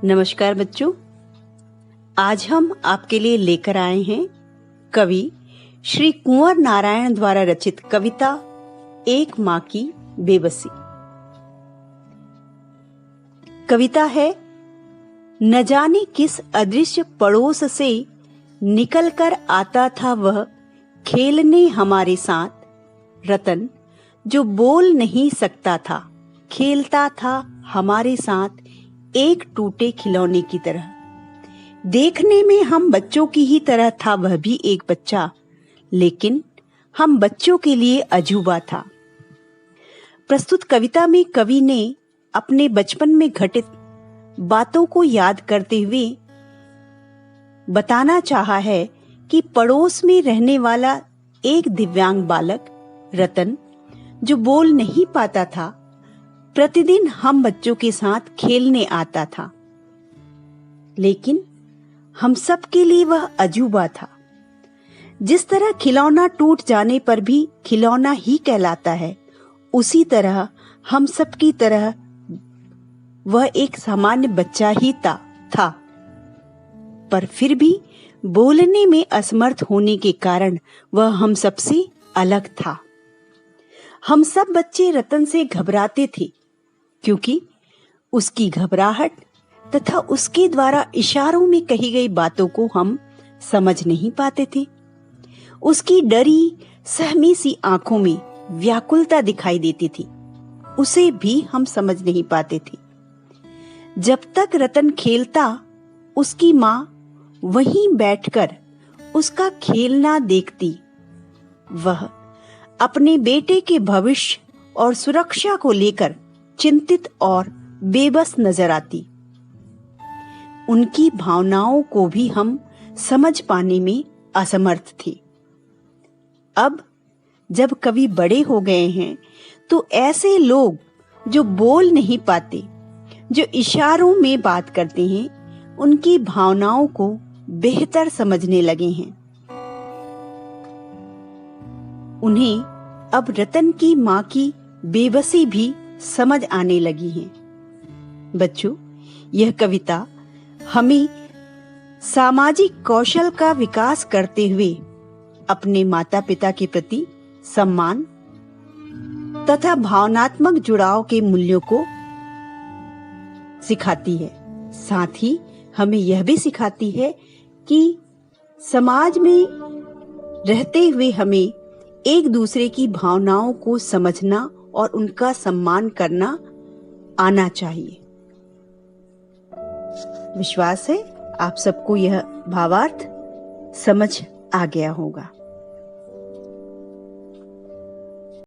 नमस्कार बच्चों, आज हम आपके लिए लेकर आए हैं कवि श्री कुंवर नारायण द्वारा रचित कविता एक माँ की बेबसी। कविता है, न जाने किस अदृश्य पड़ोस से निकलकर आता था वह खेलने हमारे साथ। रतन जो बोल नहीं सकता था, खेलता था हमारे साथ एक टूटे खिलौने की तरह। देखने में हम बच्चों की ही तरह था वह भी एक बच्चा, लेकिन हम बच्चों के लिए अजूबा था। प्रस्तुत कविता में कवि ने अपने बचपन में घटित बातों को याद करते हुए बताना चाहा है कि पड़ोस में रहने वाला एक दिव्यांग बालक रतन, जो बोल नहीं पाता था, प्रतिदिन हम बच्चों के साथ खेलने आता था, लेकिन हम सब के लिए वह अजूबा था। जिस तरह खिलौना टूट जाने पर भी खिलौना ही कहलाता है, उसी तरह हम सब की तरह वह एक सामान्य बच्चा ही था। पर फिर भी बोलने में असमर्थ होने के कारण वह हम सबसे अलग था। हम सब बच्चे रतन से घबराते थे, क्योंकि उसकी घबराहट तथा उसके द्वारा इशारों में कही गई बातों को हम समझ नहीं पाते थे। उसकी डरी सहमी सी आंखों में व्याकुलता दिखाई देती थी, उसे भी हम समझ नहीं पाते थे। जब तक रतन खेलता, उसकी माँ वहीं बैठकर उसका खेलना देखती। वह अपने बेटे के भविष्य और सुरक्षा को लेकर चिंतित और बेबस नजर आती। उनकी भावनाओं को भी हम समझ पाने में असमर्थ थे। अब जब कवि बड़े हो गए हैं, तो ऐसे लोग जो बोल नहीं पाते, जो इशारों में बात करते हैं, उनकी भावनाओं को बेहतर समझने लगे हैं। उन्हें अब रतन की माँ की बेबसी भी समझ आने लगी है। बच्चों, यह कविता हमें सामाजिक कौशल का विकास करते हुए अपने माता पिता के प्रति सम्मान तथा भावनात्मक जुड़ाव के मूल्यों को सिखाती है। साथ ही हमें यह भी सिखाती है कि समाज में रहते हुए हमें एक दूसरे की भावनाओं को समझना और उनका सम्मान करना आना चाहिए। विश्वास है आप सबको यह भावार्थ समझ आ गया होगा।